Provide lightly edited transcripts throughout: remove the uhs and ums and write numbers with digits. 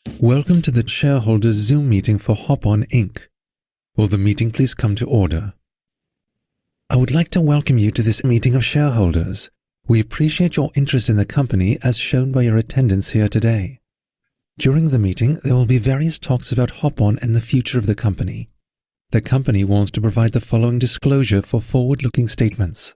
Welcome to the Shareholders Zoom meeting for Hop-On Inc. Will the meeting please come to order? I would like to welcome you to this meeting of shareholders. We appreciate your interest in the company as shown by your attendance here today. During the meeting, there will be various talks about Hop-On and the future of the company. The company wants to provide the following disclosure for forward-looking statements.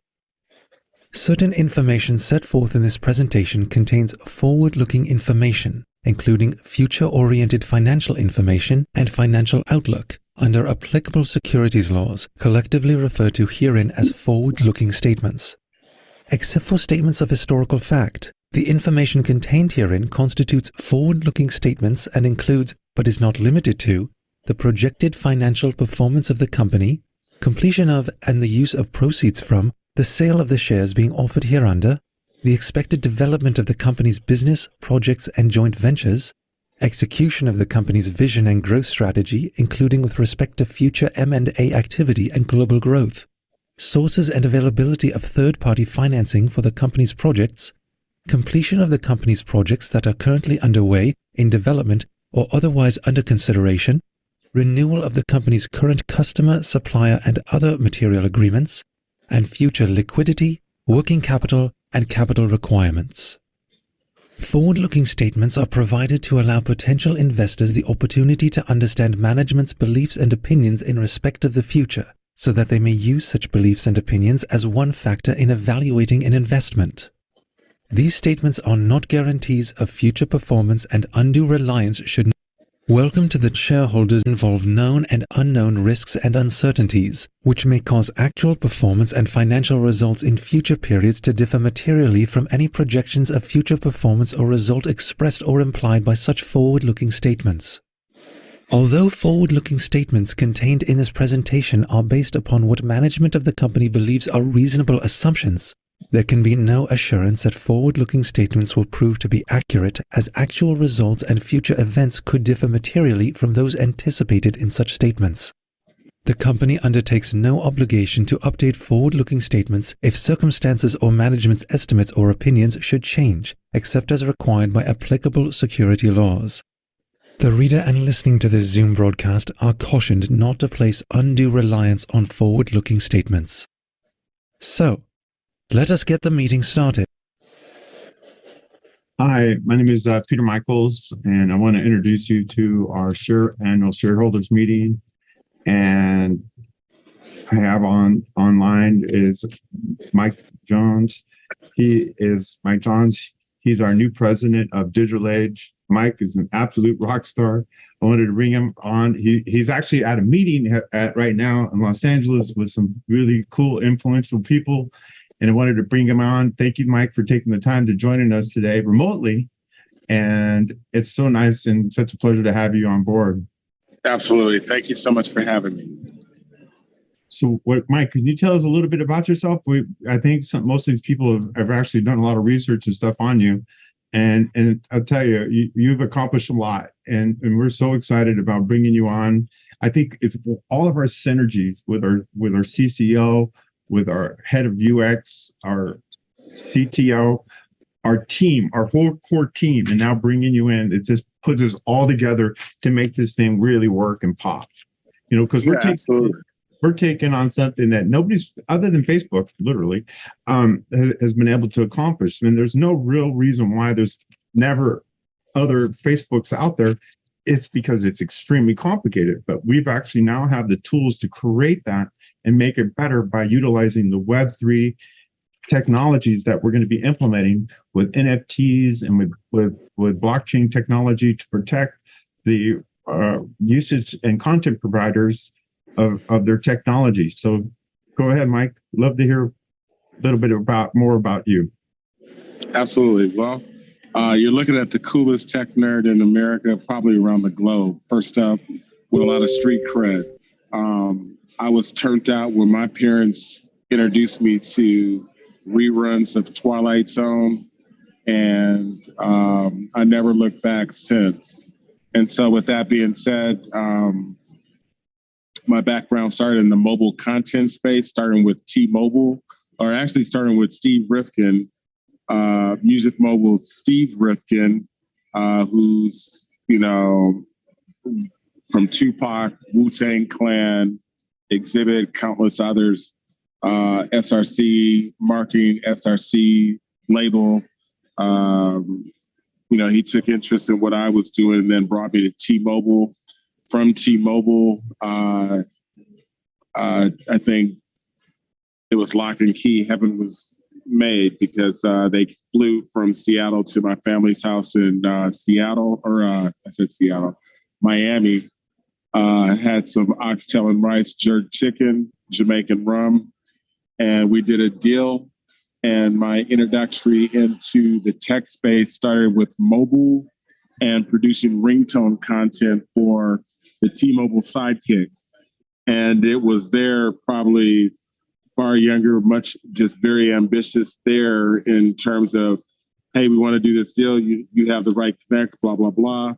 Certain information set forth in this presentation contains forward-looking information, including future-oriented financial information and financial outlook under applicable securities laws, collectively referred to herein as forward-looking statements. Except for statements of historical fact, the information contained herein constitutes forward-looking statements and includes, but is not limited to, the projected financial performance of the company, completion of and the use of proceeds from the sale of the shares being offered hereunder, the expected development of the company's business, projects, and joint ventures, execution of the company's vision and growth strategy, including with respect to future M&A activity and global growth, sources and availability of third-party financing for the company's projects, completion of the company's projects that are currently underway, in development, or otherwise under consideration, renewal of the company's current customer, supplier, and other material agreements, and future liquidity, working capital, and capital requirements. Forward-looking statements are provided to allow potential investors the opportunity to understand management's beliefs and opinions in respect of the future, so that they may use such beliefs and opinions as one factor in evaluating an investment. These statements are not guarantees of future performance, and undue reliance should not. Welcome to the shareholders involve known and unknown risks and uncertainties, which may cause actual performance and financial results in future periods to differ materially from any projections of future performance or result expressed or implied by such forward-looking statements. Although forward-looking statements contained in this presentation are based upon what management of the company believes are reasonable assumptions, there can be no assurance that forward-looking statements will prove to be accurate, as actual results and future events could differ materially from those anticipated in such statements. The company undertakes no obligation to update forward-looking statements if circumstances or management's estimates or opinions should change, except as required by applicable security laws. The reader and listening to this Zoom broadcast are cautioned not to place undue reliance on forward-looking statements. So, let us get the meeting started. Hi, my name is Peter Michaels, and I want to introduce you to our annual shareholders meeting. And I have online is Mike Jones. He's our new president of Digital Age. Mike is an absolute rock star. I wanted to bring him on. He's actually at a meeting right now in Los Angeles with some really cool, influential people. And I wanted to bring him on. Thank you, Mike, for taking the time to joining us today remotely. And it's so nice and such a pleasure to have you on board. Absolutely. Thank you so much for having me. So, Mike, can you tell us a little bit about yourself? I think most of these people have actually done a lot of research and stuff on you. And I'll tell you, you've accomplished a lot. And we're so excited about bringing you on. I think if all of our synergies with our CCO, with our head of UX, our CTO, our team, our whole core team, and now bringing you in, it just puts us all together to make this thing really work and pop. You know, because we're taking on something that nobody's, other than Facebook, literally, has been able to accomplish. I mean, there's no real reason why there's never other Facebooks out there. It's because it's extremely complicated, but we've actually now have the tools to create that and make it better by utilizing the Web3 technologies that we're going to be implementing with NFTs and with blockchain technology to protect the usage and content providers of their technology. So go ahead, Mike. Love to hear a little bit more about you. Absolutely. Well, you're looking at the coolest tech nerd in America, probably around the globe. First up, with a lot of street cred. I was turned out when my parents introduced me to reruns of Twilight Zone, and I never looked back since. And so with that being said, my background started in the mobile content space, starting with T-Mobile, or actually starting with Steve Rifkin, Music Mobile Steve Rifkin, who's you know, from Tupac, Wu-Tang Clan, Exhibit, countless others, SRC marketing, SRC label. You know, he took interest in what I was doing and then brought me to T-Mobile. From T-Mobile, I think it was lock and key. Heaven was made because they flew from Seattle to my family's house in Seattle, or I said Seattle, Miami. Had some oxtail and rice, jerk chicken, Jamaican rum, and we did a deal. And my introductory into the tech space started with mobile and producing ringtone content for the T-Mobile Sidekick. And it was there probably far younger, much just very ambitious there in terms of, hey, we want to do this deal. You have the right connects, blah, blah, blah.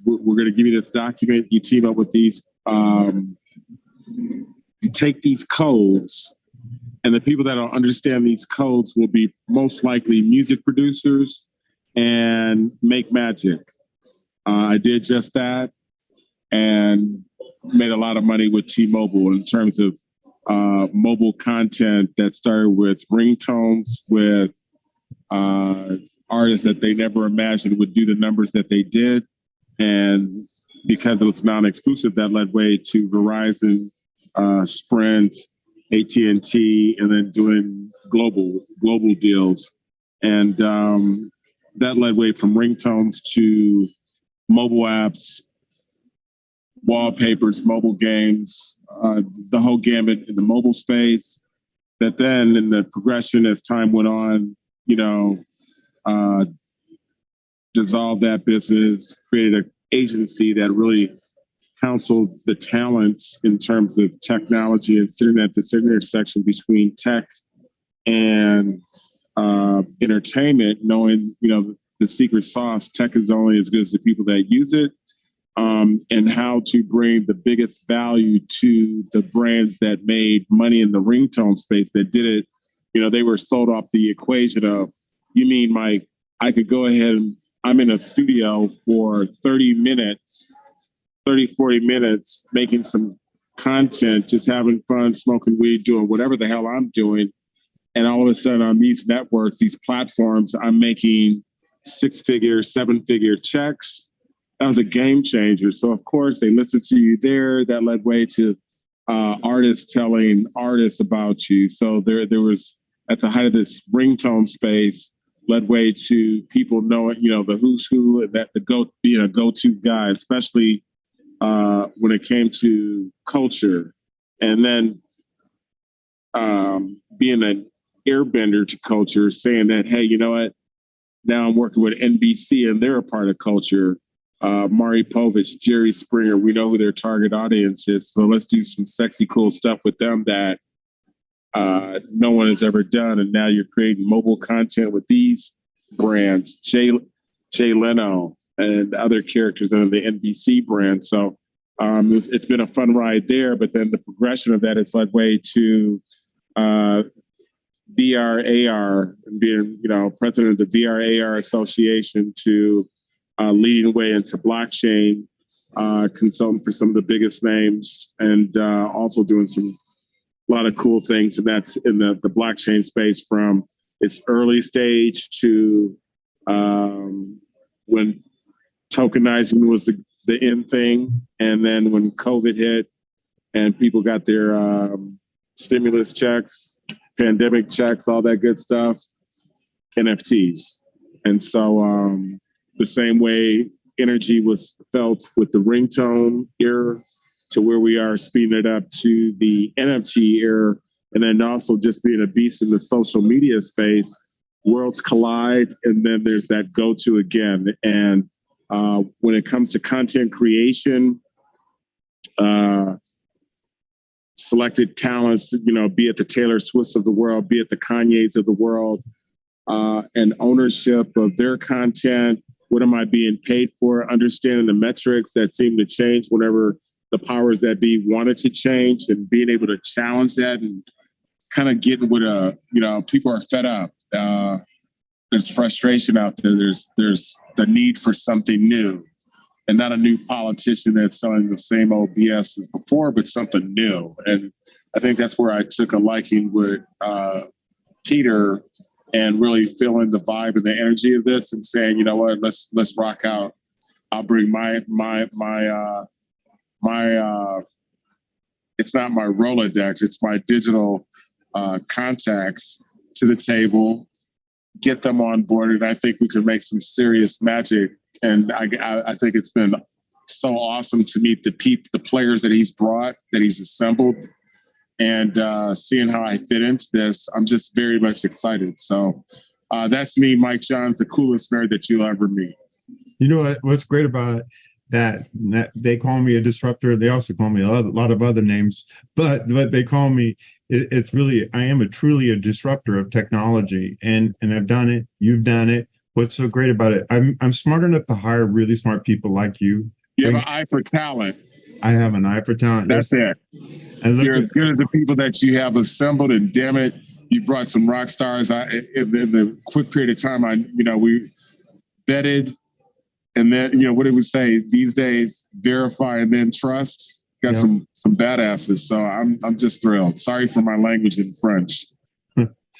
We're going to give you this document. You team up with these, you take these codes, and the people that don't understand these codes will be most likely music producers and make magic. I did just that and made a lot of money with T-Mobile in terms of mobile content that started with ringtones, with artists that they never imagined would do the numbers that they did. And because it was non-exclusive, that led way to Verizon, Sprint, AT&T, and then doing global deals. And that led way from ringtones to mobile apps, wallpapers, mobile games, the whole gamut in the mobile space. That then in the progression as time went on, you know, dissolved that business, created an agency that really counseled the talents in terms of technology and sitting at this intersection between tech and entertainment, knowing, you know, the secret sauce. Tech is only as good as the people that use it, and how to bring the biggest value to the brands that made money in the ringtone space that did it. You know, they were sold off the equation of, you mean, Mike, I could go ahead and I'm in a studio for 30 minutes, 40 minutes, making some content, just having fun, smoking weed, doing whatever the hell I'm doing. And all of a sudden on these networks, these platforms, I'm making 6-figure, 7-figure checks. That was a game changer. So of course they listened to you there. That led way to artists telling artists about you. So there was, at the height of this ringtone space, led way to people knowing, you know, the who's who, and that being a go-to guy, especially when it came to culture. And then being an airbender to culture, saying that, hey, you know what? Now I'm working with NBC and they're a part of culture. Maury Povich, Jerry Springer, we know who their target audience is. So let's do some sexy, cool stuff with them that no one has ever done. And now you're creating mobile content with these brands, Jay Leno and other characters under the NBC brand. So it's been a fun ride there, but then the progression of that has led way to VR, AR, and being, you know, president of the VR, AR Association, to leading way into blockchain, consultant for some of the biggest names, and also doing a lot of cool things. And that's in the blockchain space, from its early stage to when tokenizing was the in thing. And then when COVID hit and people got their stimulus checks, pandemic checks, all that good stuff, NFTs. And so the same way energy was felt with the ringtone era, to where we are speeding it up to the NFT era, and then also just being a beast in the social media space. Worlds collide, and then there's that go-to again. And when it comes to content creation, selected talents, you know, be it the Taylor Swifts of the world, be it the Kanyes of the world, and ownership of their content. What am I being paid for? Understanding the metrics that seem to change whenever the powers that be wanted to change, and being able to challenge that, and kind of getting with you know, people are fed up. There's frustration out there. There's the need for something new. and not a new politician that's selling the same old BS as before, but something new. And I think that's where I took a liking with Peter and really feeling the vibe and the energy of this and saying, you know what, let's rock out. I'll bring my it's not my Rolodex, it's my digital contacts to the table, get them on board, and I think we could make some serious magic. And I think it's been so awesome to meet the players that he's brought, that he's assembled, and seeing how I fit into this. I'm just very much excited. So that's me, Mike Johns, the coolest nerd that you'll ever meet. You know what's great about it? That they call me a disruptor. They also call me a lot of other names, but they call me. It's really, I am truly a disruptor of technology, and I've done it. You've done it. What's so great about it? I'm smart enough to hire really smart people like you. You have an eye for talent. I have an eye for talent. That's it. And you're as good as the people that you have assembled, and damn it, you brought some rock stars. In the quick period of time, we vetted, and then what did we say these days? Verify and then trust. Got some badasses. So I'm just thrilled. Sorry for my language in French.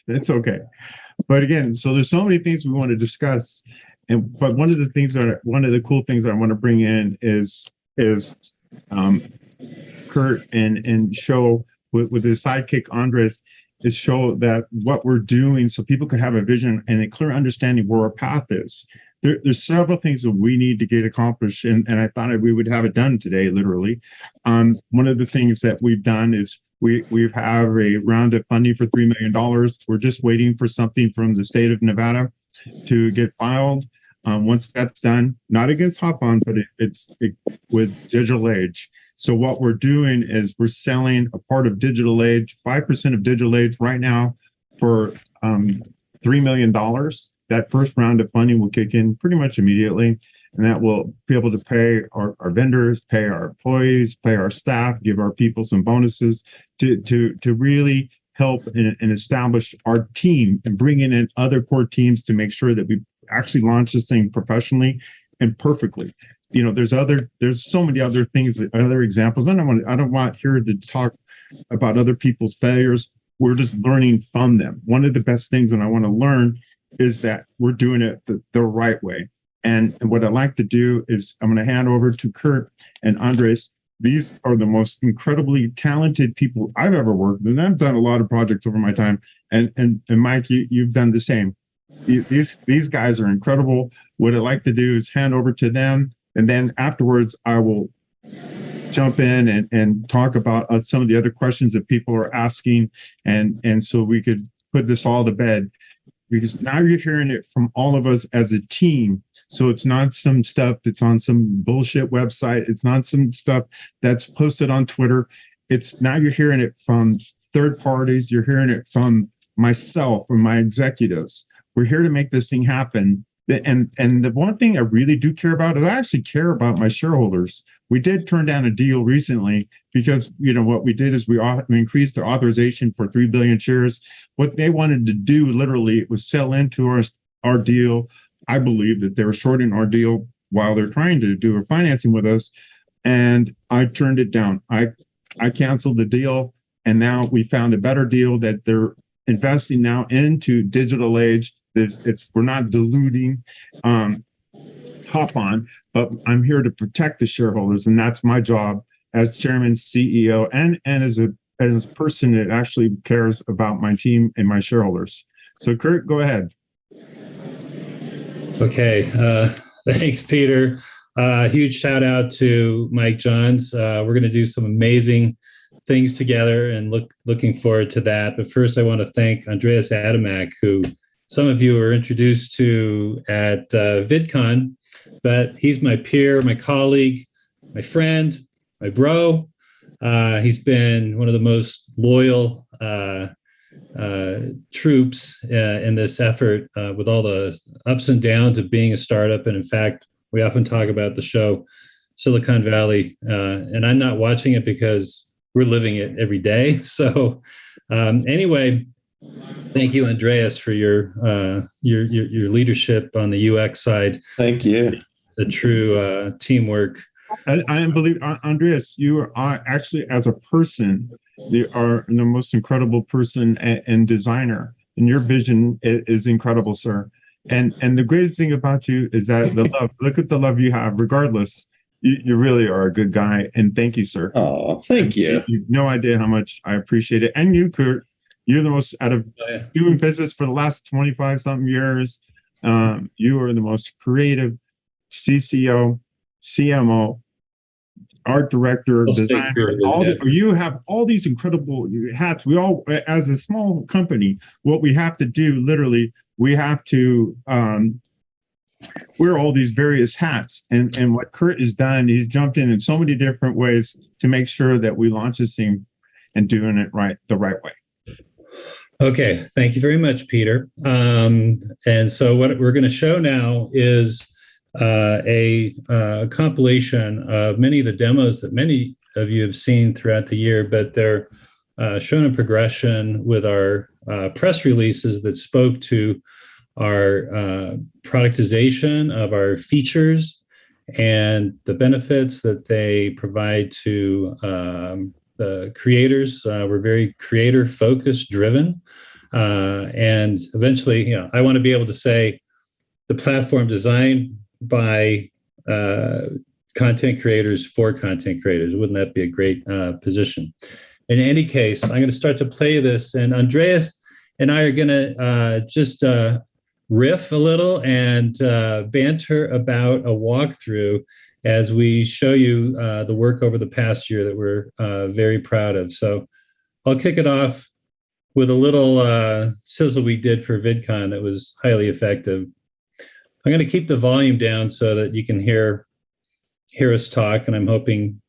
It's okay. But again, so there's so many things we want to discuss, but one of the cool things I want to bring in is Kurt and show with his sidekick Andres, is show that what we're doing so people could have a vision and a clear understanding where our path is. There's several things that we need to get accomplished, and I thought we would have it done today, literally. One of the things that we've done is we have a round of funding for $3 million. We're just waiting for something from the state of Nevada to get filed. Once that's done, not against Hop-On, but it's with Digital Age. So what we're doing is we're selling a part of Digital Age, 5% of Digital Age right now for $3 million. That first round of funding will kick in pretty much immediately, and that will be able to pay our vendors, pay our employees, pay our staff, give our people some bonuses to really help and establish our team and bringing in other core teams to make sure that we actually launch this thing professionally and perfectly. There's so many other things, other examples. I don't want here to talk about other people's failures. We're just learning from them. One of the best things that I want to learn is that we're doing it the right way. And what I'd like to do is I'm going to hand over to Kurt and Andres. These are the most incredibly talented people I've ever worked with. And I've done a lot of projects over my time. And Mike, you've done the same. These guys are incredible. What I'd like to do is hand over to them. And then afterwards, I will jump in and talk about some of the other questions that people are asking. And so we could put this all to bed. Because now you're hearing it from all of us as a team. So it's not some stuff that's on some bullshit website. It's not some stuff that's posted on Twitter. It's now you're hearing it from third parties. You're hearing it from myself or my executives. We're here to make this thing happen. And the one thing I really do care about is I actually care about my shareholders. We did turn down a deal recently because, what we did is we increased their authorization for 3 billion shares. What they wanted to do literally was sell into our deal. I believe that they were shorting our deal while they're trying to do a financing with us. And I turned it down. I canceled the deal. And now we found a better deal that they're investing now into Digital Age. We're not diluting Hop-On, but I'm here to protect the shareholders, and that's my job as chairman, CEO, and as a person that actually cares about my team and my shareholders. So, Kurt, go ahead. Okay, thanks, Peter. Huge shout out to Mike Johns. We're going to do some amazing things together, and looking forward to that. But first, I want to thank Andreas Adamek, who some of you were introduced to at VidCon, but he's my peer, my colleague, my friend, my bro. He's been one of the most loyal troops in this effort with all the ups and downs of being a startup. And in fact, we often talk about the show Silicon Valley, and I'm not watching it because we're living it every day. So anyway, thank you, Andreas, for your leadership on the UX side. Thank you. a true teamwork. I believe, Andreas, you are actually, as a person, you are the most incredible person and designer, and your vision is incredible, sir. And the greatest thing about you is that the love. Look at the love you have. Regardless, you really are a good guy. And thank you, sir. Oh, thank you. You have no idea how much I appreciate it. And you, Kurt, you're the most, out of doing business for the last 25 something years. You are the most creative CCO, CMO, art director, designer. You have all these incredible hats. We all, as a small company, what we have to do, literally, we have to wear all these various hats. And what Kurt has done, he's jumped in so many different ways to make sure that we launch this thing and doing it the right way. Okay, thank you very much, Peter. And so what we're going to show now is a compilation of many of the demos that many of you have seen throughout the year, but they're shown in progression with our press releases that spoke to our productization of our features and the benefits that they provide to the creators. We're very creator focused driven. And eventually, I want to be able to say the platform designed by content creators for content creators. Wouldn't that be a great position? In any case, I'm going to start to play this, and Andreas and I are going to just riff a little and banter about a walkthrough as we show you the work over the past year that we're very proud of. So I'll kick it off with a little sizzle we did for VidCon that was highly effective. I'm going to keep the volume down so that you can hear us talk, and I'm hoping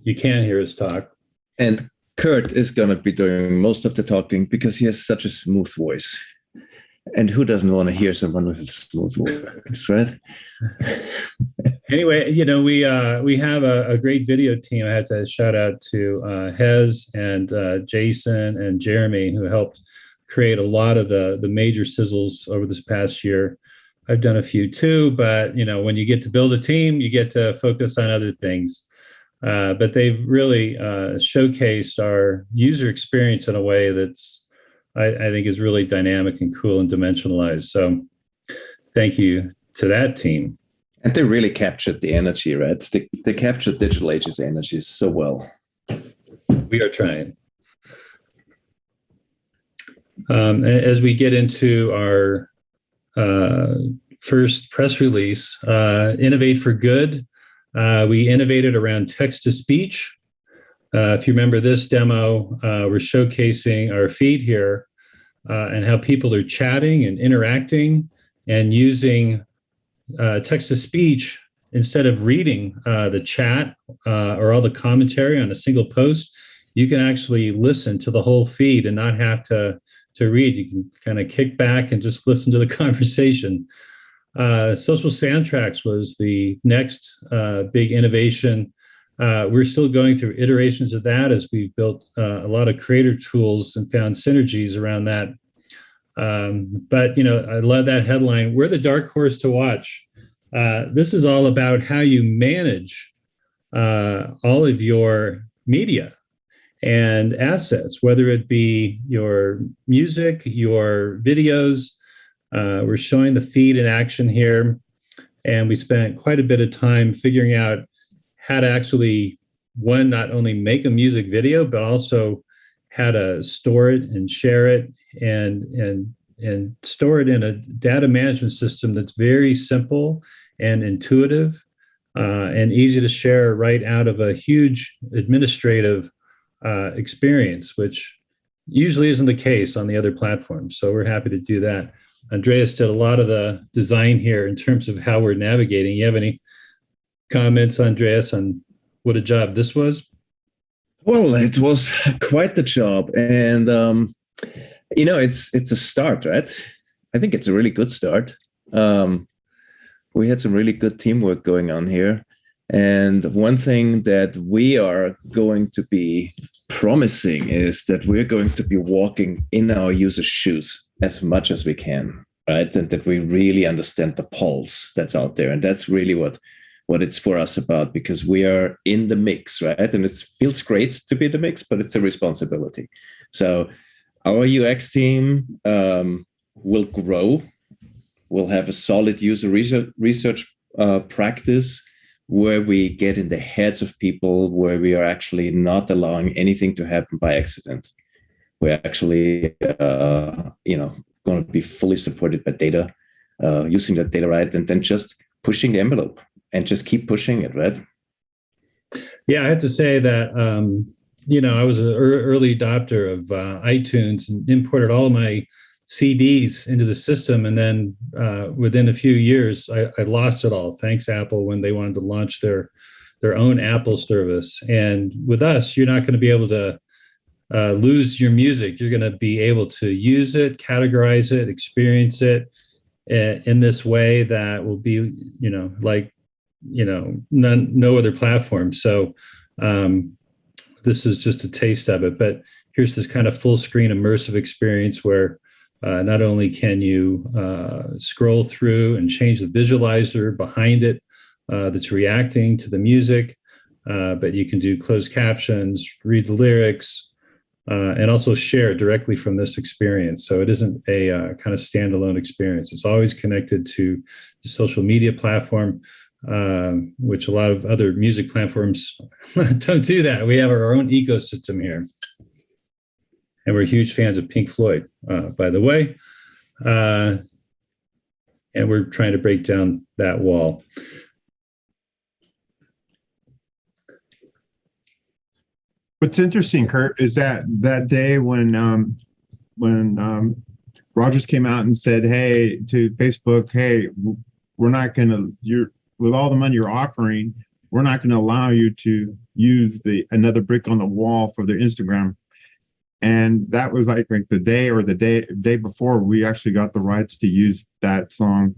you can hear us talk. And Kurt is going to be doing most of the talking because he has such a smooth voice. And who doesn't want to hear someone with a smooth voice, right? Anyway, we have a great video team. I have to shout out to Hez and Jason and Jeremy, who helped create a lot of the major sizzles over this past year. I've done a few too, but when you get to build a team, you get to focus on other things. But they've really showcased our user experience in a way that's, I think, is really dynamic and cool and dimensionalized. So thank you to that team. And they really captured the energy, right? They captured Digital Age's energy so well. We are trying. As we get into our first press release, Innovate for Good, we innovated around text-to-speech. If you remember this demo, we're showcasing our feed here and how people are chatting and interacting and using text-to-speech instead of reading the chat or all the commentary on a single post. You can actually listen to the whole feed and not have to read. You can kind of kick back and just listen to the conversation. Social soundtracks was the next big innovation. We're still going through iterations of that as we've built a lot of creator tools and found synergies around that. But I love that headline. We're the dark horse to watch. This is all about how you manage all of your media and assets, whether it be your music, your videos. We're showing the feed in action here, and we spent quite a bit of time figuring out how to actually, one, not only make a music video, but also how to store it and share it and store it in a data management system that's very simple and intuitive and easy to share right out of a huge administrative experience, which usually isn't the case on the other platforms. So we're happy to do that. Andreas did a lot of the design here in terms of how we're navigating. You have any comments, Andreas, on what a job this was? Well, it was quite the job. And, it's a start, right? I think it's a really good start. We had some really good teamwork going on here. And one thing that we are going to be promising is that we're going to be walking in our users' shoes as much as we can. right? And that we really understand the pulse that's out there. And that's really what it's for us about, because we are in the mix, right? And it feels great to be in the mix, but it's a responsibility. So our UX team will grow. We'll have a solid user research practice where we get in the heads of people, where we are actually not allowing anything to happen by accident. We're actually, going to be fully supported by data, using that data, right? And then just pushing the envelope and just keep pushing it, right? Yeah, I have to say that, I was an early adopter of iTunes and imported all of my CDs into the system. And then within a few years, I lost it all. Thanks, Apple, when they wanted to launch their own Apple service. And with us, you're not going to be able to lose your music. You're going to be able to use it, categorize it, experience it in this way that will be, no other platform. So this is just a taste of it. But here's this kind of full screen immersive experience where not only can you scroll through and change the visualizer behind it that's reacting to the music, but you can do closed captions, read the lyrics, and also share it directly from this experience. So it isn't a kind of standalone experience. It's always connected to the social media platform, which a lot of other music platforms don't do that. We have our own ecosystem here. And we're huge fans of Pink Floyd, by the way. And we're trying to break down that wall. What's interesting, Kurt, is that day when Rogers came out and said, "Hey," to Facebook, "Hey, we're not going to, with all the money you're offering, we're not going to allow you to use another brick on the wall for their Instagram." And that was like the day before we actually got the rights to use that song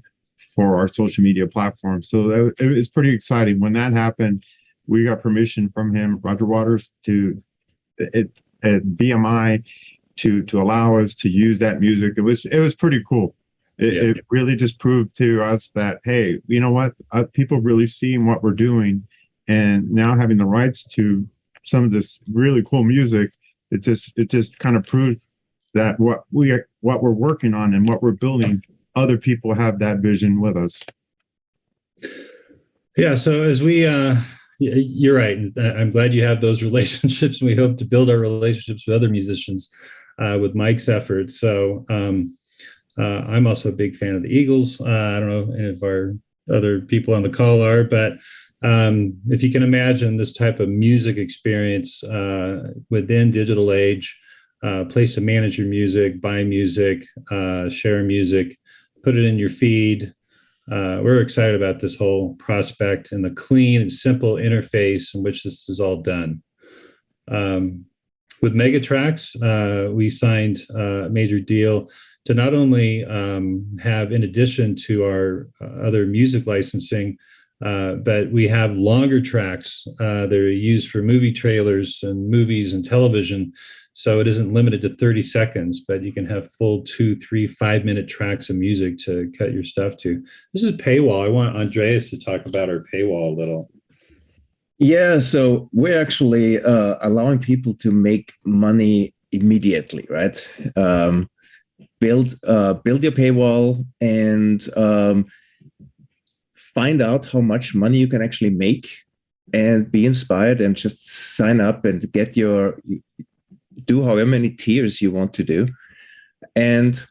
for our social media platform. So it was pretty exciting. When that happened, we got permission from him, Roger Waters, at BMI to allow us to use that music. It was pretty cool. It really just proved to us that, hey, you know what? People really seeing what we're doing, and now having the rights to some of this really cool music. It just kind of proves that what we're working on and what we're building, other people have that vision with us. Yeah. So as we, you're right. I'm glad you have those relationships, and we hope to build our relationships with other musicians with Mike's efforts. So I'm also a big fan of the Eagles. I don't know if our other people on the call are, but if you can imagine this type of music experience within digital age, place to manage your music, buy music, share music, put it in your feed. We're excited about this whole prospect and the clean and simple interface in which this is all done. With Megatracks, we signed a major deal to not only have, in addition to our other music licensing, but we have longer tracks that are used for movie trailers and movies and television. So it isn't limited to 30 seconds, but you can have full 2, 3, 5-minute tracks of music to cut your stuff to. This is paywall. I want Andreas to talk about our paywall a little. Yeah, so we're actually allowing people to make money immediately, right? Build your paywall and find out how much money you can actually make and be inspired, and just sign up and do however many tiers you want to do and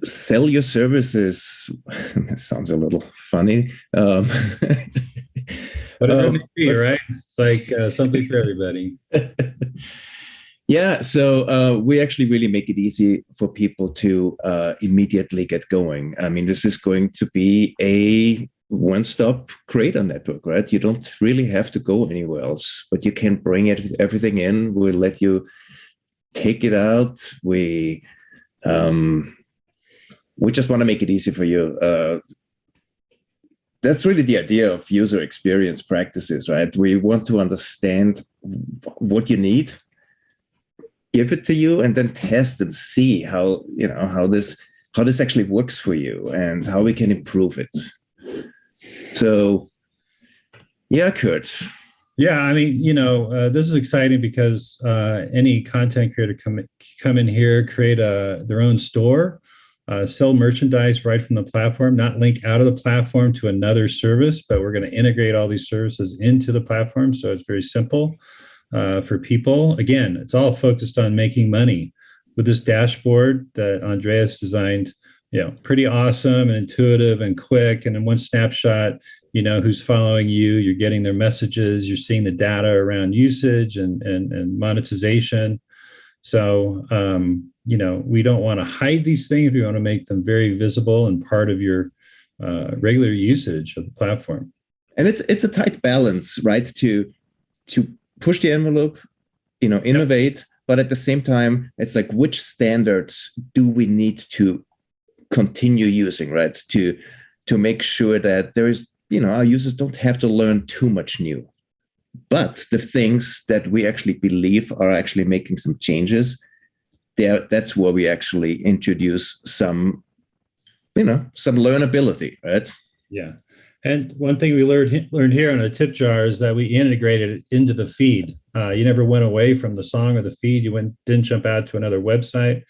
sell your services. It sounds a little funny. Whatever it may be, right? It's like something for everybody. Yeah, so we actually really make it easy for people to immediately get going. I mean, this is going to be a one-stop creator network, right? You don't really have to go anywhere else, but you can bring everything in. We'll let you take it out. We just want to make it easy for you. That's really the idea of user experience practices, right? We want to understand what you need, give it to you, and then test and see how this how this actually works for you and how we can improve it. So, yeah, Kurt. Yeah, I mean, this is exciting because any content creator come in here, create their own store, sell merchandise right from the platform, not link out of the platform to another service, but we're going to integrate all these services into the platform. So it's very simple for people. Again, it's all focused on making money with this dashboard that Andreas designed. Pretty awesome and intuitive and quick. And in one snapshot, who's following you, you're getting their messages, you're seeing the data around usage and monetization. So, we don't want to hide these things. We want to make them very visible and part of your regular usage of the platform. And it's a tight balance, right? To push the envelope, innovate, yep. But at the same time, it's like, which standards do we need to continue using, right? To make sure that there is, our users don't have to learn too much new. But the things that we actually believe are actually making some changes, that's where we actually introduce some learnability, right? Yeah. And one thing we learned here on a tip jar is that we integrated it into the feed. You never went away from the song or the feed. You didn't jump out to another website.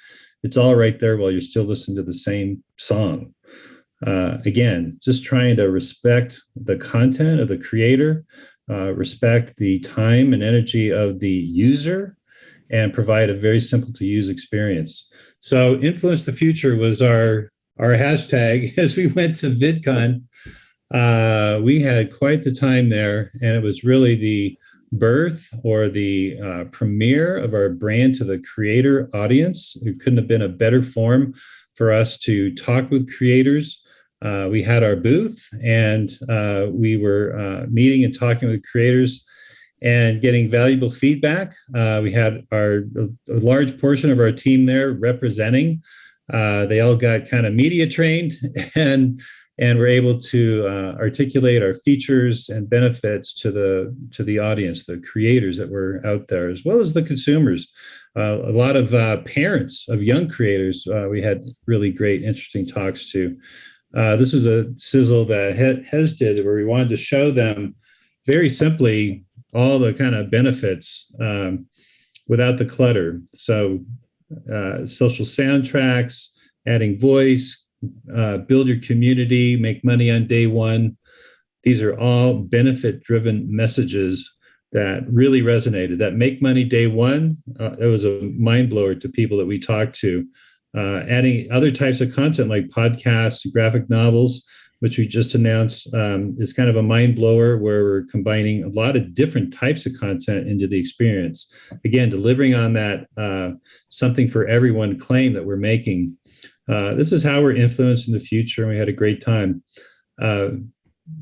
It's all right there while you're still listening to the same song. Again, just trying to respect the content of the creator, respect the time and energy of the user, and provide a very simple to use experience. So Influence the Future was our hashtag as we went to VidCon. We had quite the time there, and it was really the birth or the premiere of our brand to the creator audience. It couldn't have been a better form for us to talk with creators. We had our booth, and we were meeting and talking with creators and getting valuable feedback. We had a large portion of our team there representing. They all got kind of media trained and we're able to articulate our features and benefits to the audience, the creators that were out there, as well as the consumers. A lot of parents of young creators we had really great, interesting talks to. This was a sizzle that Hez did, where we wanted to show them very simply all the kind of benefits without the clutter. So social soundtracks, adding voice, build your community, make money on day one. These are all benefit-driven messages that really resonated. That make money day one, it was a mind blower to people that we talked to. Adding other types of content like podcasts, graphic novels, which we just announced, is kind of a mind blower where we're combining a lot of different types of content into the experience. Again, delivering on that something for everyone claim that we're making. This is how we're influencing the future, and we had a great time.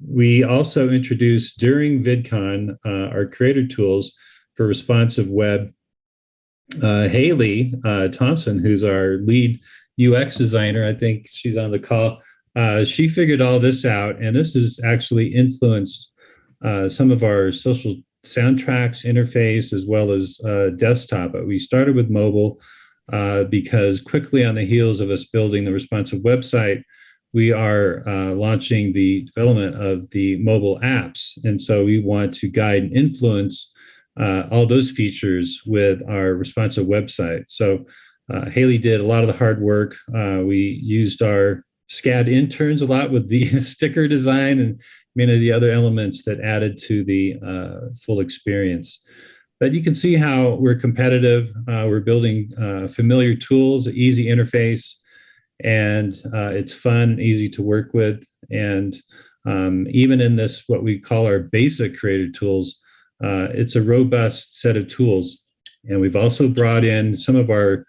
We also introduced during VidCon our creator tools for responsive web. Haley Thompson, who's our lead UX designer, I think she's on the call. She figured all this out, and this has actually influenced some of our social soundtracks interface as well as desktop. But we started with mobile because quickly on the heels of us building the responsive website, we are launching the development of the mobile apps. And so we want to guide and influence all those features with our responsive website. So Haley did a lot of the hard work. We used our SCAD interns a lot with the sticker design and many of the other elements that added to the full experience. But you can see how we're competitive. We're building familiar tools, easy interface, and it's fun, easy to work with. And even in this, what we call our basic creator tools, it's a robust set of tools. And we've also brought in some of our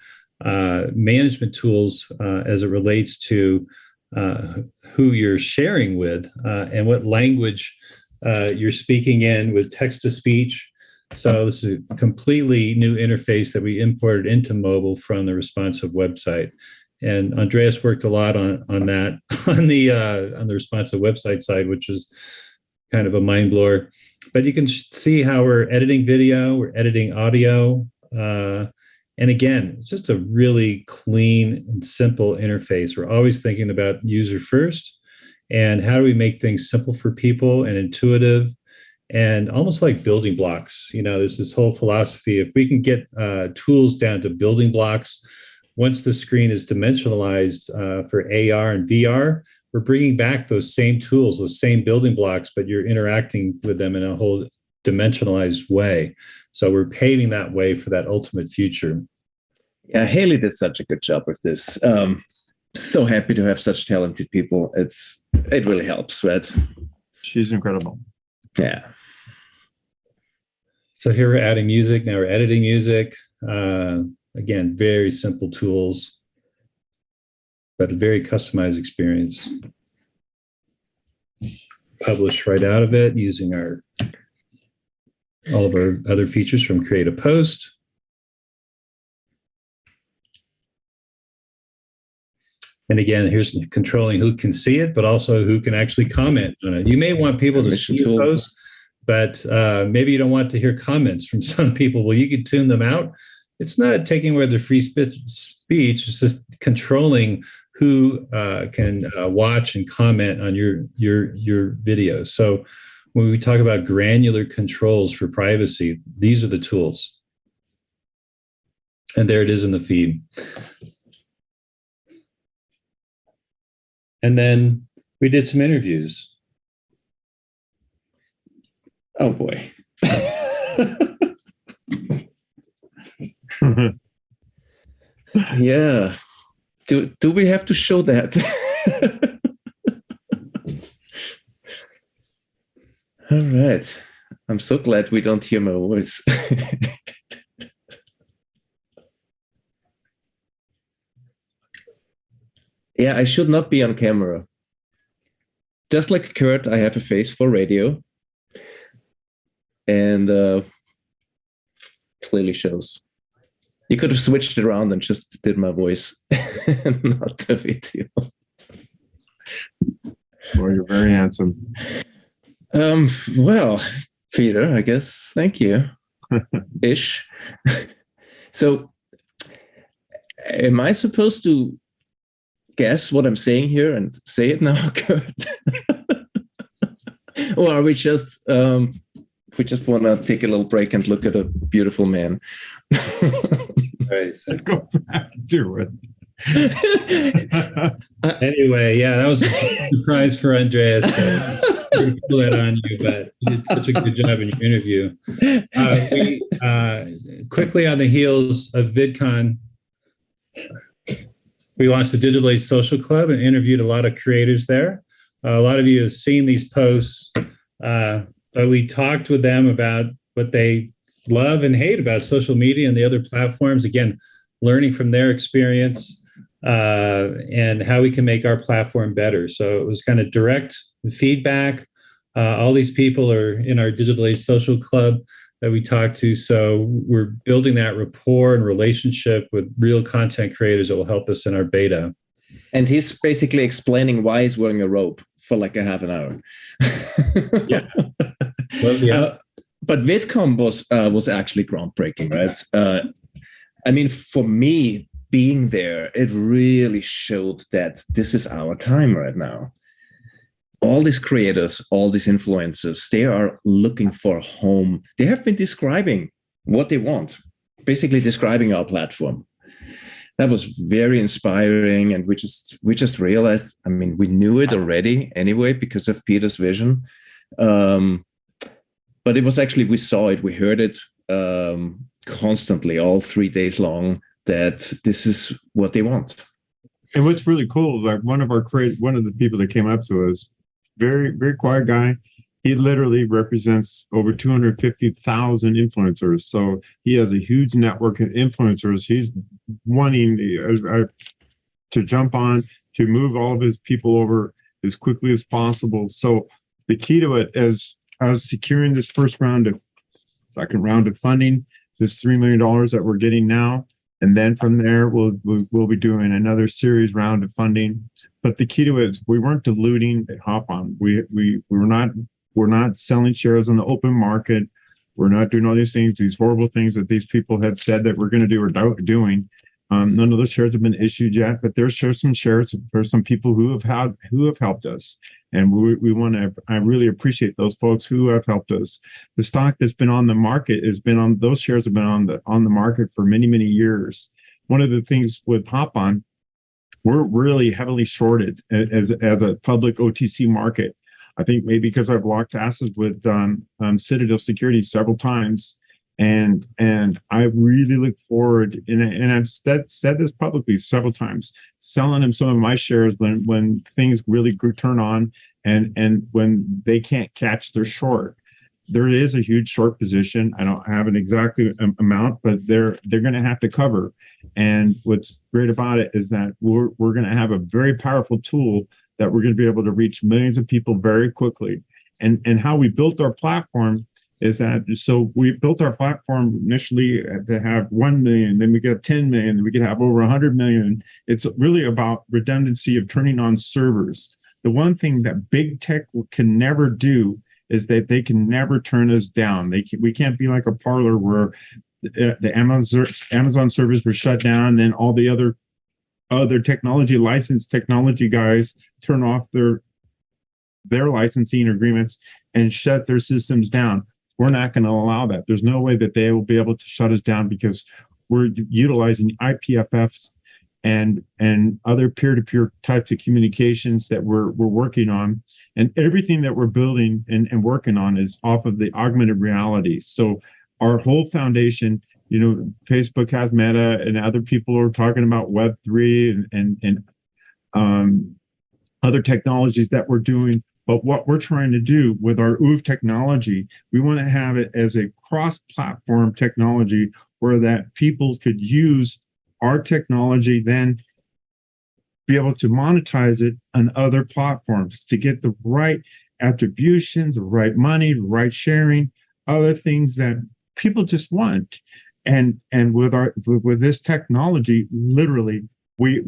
management tools as it relates to who you're sharing with and what language you're speaking in with text-to-speech. So this is a completely new interface that we imported into mobile from the responsive website. And Andreas worked a lot on that on the responsive website side, which is kind of a mind blower. But you can see how we're editing video, we're editing audio, And again, it's just a really clean and simple interface. We're always thinking about user first, and how do we make things simple for people and intuitive and almost like building blocks. There's this whole philosophy. If we can get tools down to building blocks, once the screen is dimensionalized for AR and VR, we're bringing back those same tools, those same building blocks, but you're interacting with them in a whole dimensionalized way. So we're paving that way for that ultimate future. Yeah, Haley did such a good job with this. So happy to have such talented people. It really helps, right? She's incredible. Yeah. So here we're adding music. Now we're editing music. Again, very simple tools, but a very customized experience. Publish right out of it using all of our other features from Create a Post. And again, here's controlling who can see it, but also who can actually comment on it. You may want people to see your post, but maybe you don't want to hear comments from some people. Well, you could tune them out. It's not taking away their free speech. It's just controlling who can watch and comment on your videos. So when we talk about granular controls for privacy, these are the tools. And there it is in the feed. And then we did some interviews. Oh boy. Yeah. Do we have to show that? All right. I'm so glad we don't hear my voice. Yeah, I should not be on camera. Just like Kurt, I have a face for radio. And clearly shows. You could have switched it around and just did my voice, not the video. Well, you're very handsome. Well, Peter, I guess. Thank you. Ish. So, am I supposed to guess what I'm saying here and say it now, Kurt? Or are we just want to take a little break and look at a beautiful man? Right. So. Go back, do it. Anyway, yeah, that was a surprise for Andreas. To pull that on you, but you did such a good job in your interview. We quickly on the heels of VidCon, we launched the Digital Age Social Club and interviewed a lot of creators there. A lot of you have seen these posts, but we talked with them about what they love and hate about social media and the other platforms. Again, learning from their experience and how we can make our platform better. So it was kind of direct feedback. All these people are in our Digital Age Social Club that we talked to. So we're building that rapport and relationship with real content creators that will help us in our beta. And he's basically explaining why he's wearing a robe for like a half an hour. Yeah. Well, yeah. But VidCon was actually groundbreaking, right? I mean, for me, being there, it really showed that this is our time right now. All these creators, all these influencers, they are looking for a home. They have been describing what they want, basically describing our platform. That was very inspiring, and we just realized, I mean, we knew it already anyway because of Peter's vision. But it was actually, we saw it, we heard it constantly, all 3 days long, that this is what they want. And what's really cool is like one of the people that came up to us, very, very quiet guy. He literally represents over 250,000 influencers. So he has a huge network of influencers. He's wanting to jump on, to move all of his people over as quickly as possible. So the key to it is securing this second round of funding, this $3 million that we're getting now. And then from there, we'll be doing another series round of funding. But the key to it is we weren't diluting at Hop On. We're not selling shares on the open market. We're not doing all these things, these horrible things that these people have said that we're going to do or doing. None of those shares have been issued yet, but there's some shares for some people who have helped us, and we want to. I really appreciate those folks who have helped us. The stock that's been on the market those shares have been on the market for many years. One of the things with Hop-On, we're really heavily shorted as a public OTC market. I think maybe because I've locked asses with Citadel Securities several times. And I really look forward, and I've said this publicly several times, selling them some of my shares when things really turn on, and when they can't catch their short. There is a huge short position. I don't have an exact amount, but they're going to have to cover. And what's great about it is that we're going to have a very powerful tool that we're going to be able to reach millions of people very quickly. And how we built our platform is that, so we built our platform initially to have 1 million, then we get 10 million, then we could have over 100 million. It's really about redundancy of turning on servers. The one thing that big tech can never do is that they can never turn us down. We can't be like a Parler where the Amazon servers were shut down, then all the other licensed technology guys turn off their licensing agreements and shut their systems down. We're not going to allow that. There's no way that they will be able to shut us down, because we're utilizing IPFFs and other peer-to-peer types of communications that we're working on. And everything that we're building and working on is off of the augmented reality. So our whole foundation, Facebook has Meta, and other people are talking about Web3 and other technologies that we're doing. But what we're trying to do with our OOV technology, we want to have it as a cross-platform technology where that people could use our technology, then be able to monetize it on other platforms to get the right attributions, the right money, the right sharing, other things that people just want. And with this technology, literally, we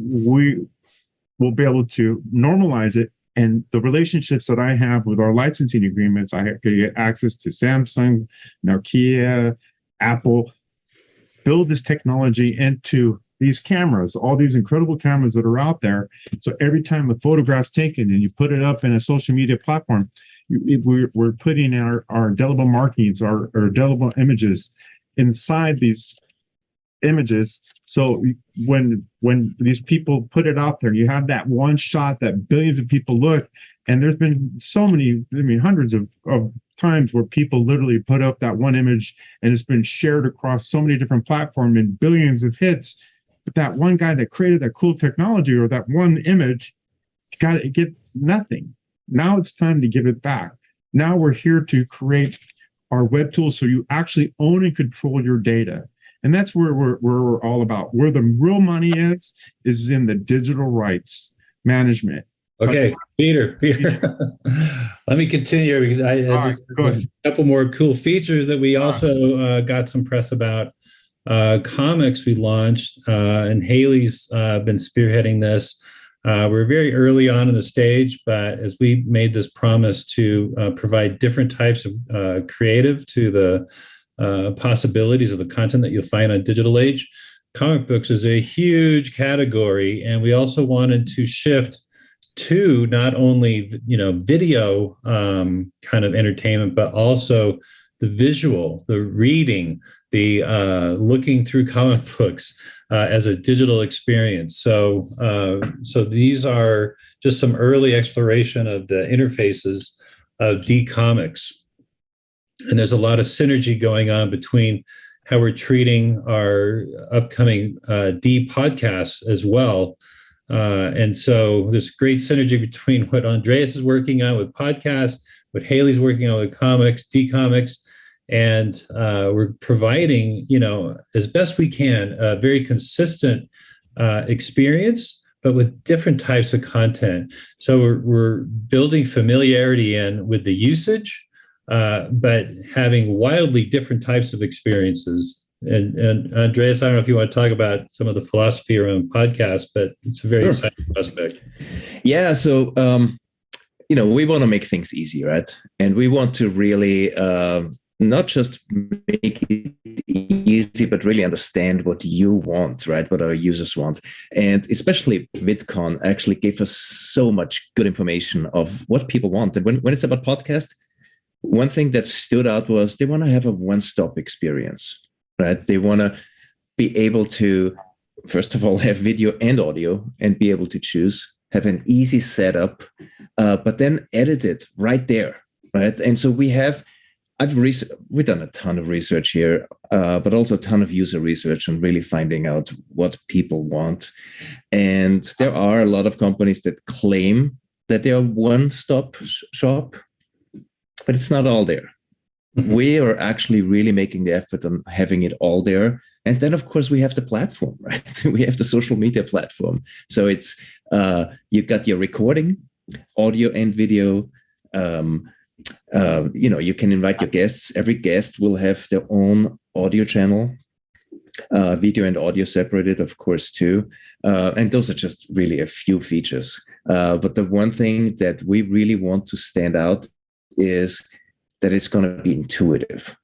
will be able to normalize it. And the relationships that I have with our licensing agreements, I could get access to Samsung, Nokia, Apple, build this technology into these cameras, all these incredible cameras that are out there. So every time a photograph's taken and you put it up in a social media platform, we're putting our indelible markings, our indelible images inside these images. So when these people put it out there, you have that one shot that billions of people look. And there's been so many, hundreds of times where people literally put up that one image and it's been shared across so many different platforms and billions of hits. But that one guy that created that cool technology or that one image got to get nothing. Now it's time to give it back. Now we're here to create our web tool so you actually own and control your data. And that's where we're all about. Where the real money is in the digital rights management. Okay, Peter, let me continue because I just a couple more cool features that we also got some press about. Comics we launched, and Haley's been spearheading this. We're very early on in the stage, but as we made this promise to provide different types of creative to the possibilities of the content that you'll find on Digital Age, comic books is a huge category, and we also wanted to shift to not only video kind of entertainment, but also the visual, the reading, the looking through comic books as a digital experience. So these are just some early exploration of the interfaces of D-Comics. And there's a lot of synergy going on between how we're treating our upcoming D podcasts as well. And so there's great synergy between what Andreas is working on with podcasts, what Haley's working on with comics, D-Comics, and we're providing, as best we can, a very consistent experience, but with different types of content. So we're building familiarity in with the usage, but having wildly different types of experiences. And Andreas, I don't know if you want to talk about some of the philosophy around podcasts, but it's a very exciting prospect. Yeah. So, we want to make things easy, right? And we want to really, not just make it easy, but really understand what you want, right? What our users want. And especially VidCon actually gave us so much good information of what people want. And when it's about podcast, one thing that stood out was they want to have a one-stop experience, right? They want to be able to, first of all, have video and audio and be able to choose, have an easy setup, but then edit it right there, right? And so we've done a ton of research here, but also a ton of user research on really finding out what people want. And there are a lot of companies that claim that they are one-stop shop, but it's not all there. Mm-hmm. We are actually really making the effort on having it all there. And then, of course, we have the platform, right? We have the social media platform. So it's, you got your recording, audio and video. You can invite your guests. Every guest will have their own audio channel, video and audio separated, of course, too. And those are just really a few features. But the one thing that we really want to stand out is that it's going to be intuitive.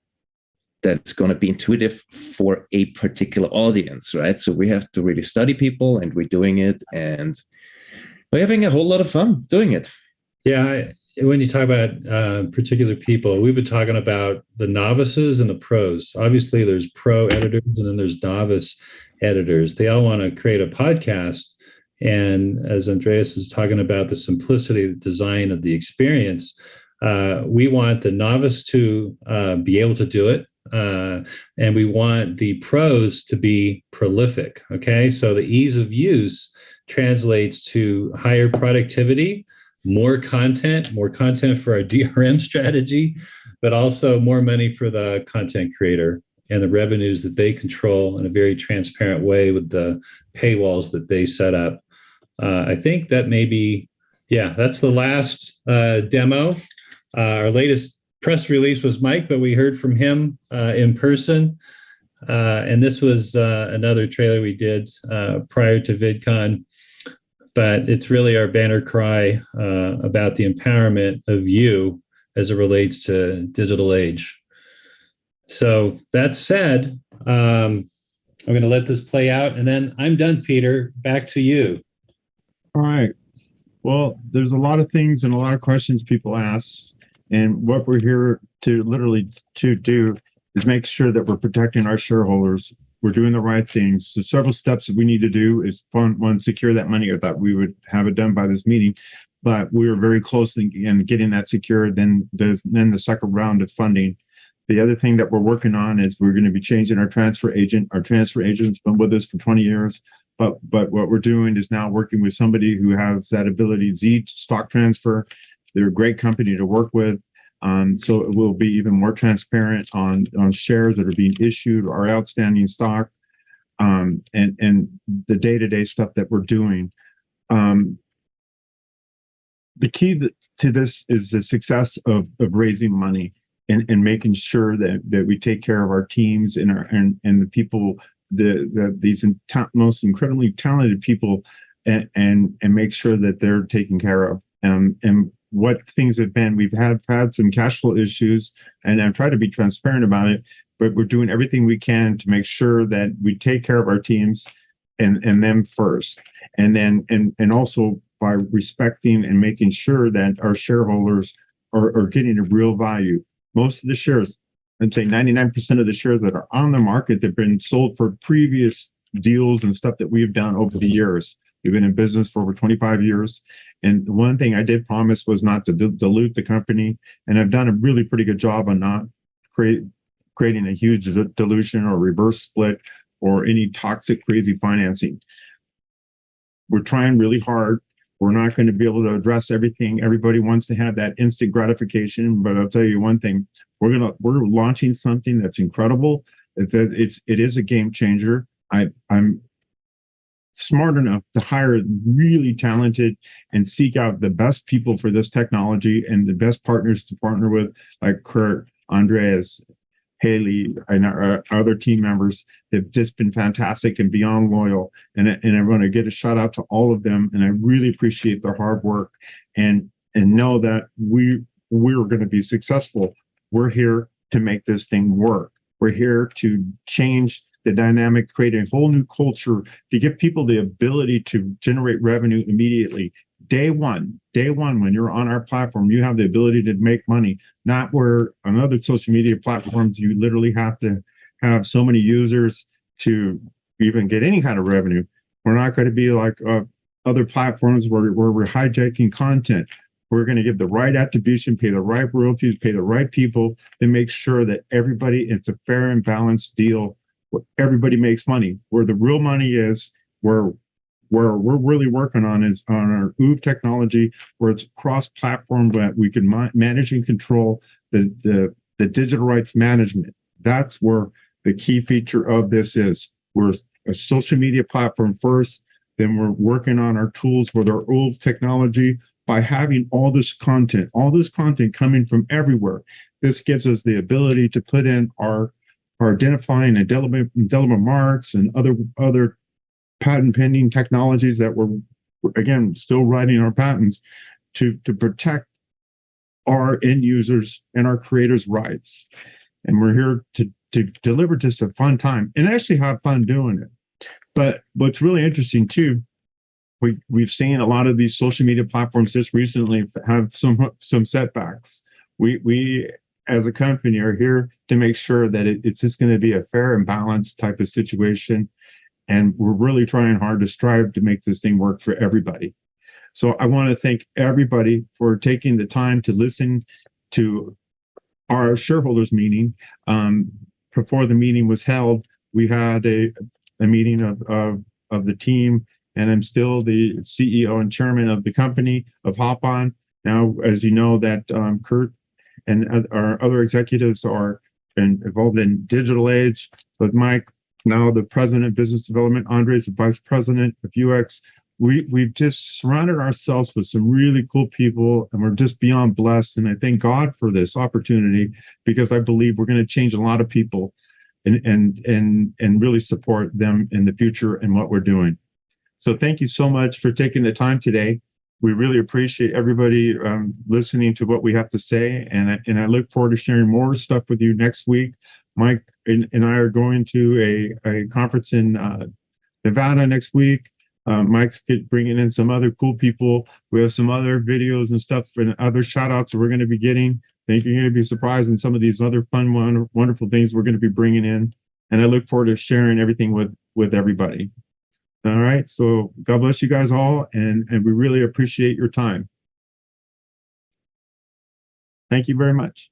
That's going to be intuitive for a particular audience, right? So we have to really study people, and we're doing it, and we're having a whole lot of fun doing it. Yeah, when you talk about particular people, we've been talking about the novices and the pros. Obviously, there's pro editors, and then there's novice editors. They all want to create a podcast. And as Andreas is talking about the simplicity, the design of the experience, we want the novice to be able to do it. And we want the pros to be prolific. Okay. So the ease of use translates to higher productivity, more content for our DRM strategy, but also more money for the content creator and the revenues that they control in a very transparent way with the paywalls that they set up. I think that that's the last demo. Our latest press release was Mike, but we heard from him in person. And this was another trailer we did prior to VidCon. But it's really our banner cry about the empowerment of you as it relates to digital age. So that said, I'm going to let this play out, and then I'm done, Peter. Back to you. All right. Well, there's a lot of things and a lot of questions people ask. And what we're here to do is make sure that we're protecting our shareholders. We're doing the right things. So several steps that we need to do is one, secure that money. I thought we would have it done by this meeting, but we were very close in getting that secured. Then the second round of funding. The other thing that we're working on is we're going to be changing our transfer agent. Our transfer agent's been with us for 20 years, but what we're doing is now working with somebody who has that ability, Z Stock Transfer. They're a great company to work with. So it will be even more transparent on shares that are being issued or outstanding stock, and the day-to-day stuff that we're doing. The key to this is the success of raising money and making sure that we take care of our teams and the people, these most incredibly talented people, and make sure that they're taken care of. And what things have been, we've had some cash flow issues, and I've tried to be transparent about it, but we're doing everything we can to make sure that we take care of our teams and them first. And then, and also by respecting and making sure that our shareholders are getting a real value. Most of the shares, I'd say 99% of the shares that are on the market have been sold for previous deals and stuff that we've done over the years. We've been in business for over 25 years. And one thing I did promise was not to dilute the company. And I've done a really pretty good job on not creating a huge dilution or reverse split or any toxic, crazy financing. We're trying really hard. We're not going to be able to address everything. Everybody wants to have that instant gratification. But I'll tell you one thing, we're launching something that's incredible. It is a game changer. I'm smart enough to hire really talented and seek out the best people for this technology and the best partners to partner with, like Kurt, Andreas, Haley, and our other team members have just been fantastic and beyond loyal. And I want to get a shout out to all of them. And I really appreciate their hard work and know that we're going to be successful. We're here. to make this thing work. We're here to change the dynamic, create a whole new culture to give people the ability to generate revenue immediately. Day one, when you're on our platform, you have the ability to make money, not where on other social media platforms, you literally have to have so many users to even get any kind of revenue. We're not going to be like other platforms where we're hijacking content. We're going to give the right attribution, pay the right royalties, pay the right people to make sure that it's a fair and balanced deal where everybody makes money. Where the real money is, where we're really working on is on our OOV technology, where it's cross-platform, that we can manage and control the digital rights management. That's where the key feature of this is. We're a social media platform first, then we're working on our tools with our OOV technology. By having all this content coming from everywhere, this gives us the ability to put in our identifying indelible marks and other patent pending technologies that we're, again, still writing our patents to protect our end users and our creators' rights. And we're here to deliver just a fun time and actually have fun doing it. But what's really interesting too, we've seen a lot of these social media platforms just recently have some setbacks. We as a company are here to make sure that it's just going to be a fair and balanced type of situation. And we're really trying hard to strive to make this thing work for everybody. So I want to thank everybody for taking the time to listen to our shareholders meeting. Before the meeting was held, we had a meeting of the team, and I'm still the CEO and chairman of the company of Hop-On. Now, as you know, that Kurt and our other executives are involved in digital age, with Mike, now the president of business development, Andre's the vice president of UX. We've just surrounded ourselves with some really cool people, and we're just beyond blessed. And I thank God for this opportunity, because I believe we're going to change a lot of people and really support them in the future and what we're doing. So thank you so much for taking the time today. We really appreciate everybody listening to what we have to say, and I look forward to sharing more stuff with you next week. Mike and I are going to a conference in Nevada next week. Mike's bringing in some other cool people. We have some other videos and stuff and other shout outs that we're going to be getting. I think you're going to be surprised in some of these other fun, wonderful things we're going to be bringing in. And I look forward to sharing everything with everybody. All right. So God bless you guys all. And we really appreciate your time. Thank you very much.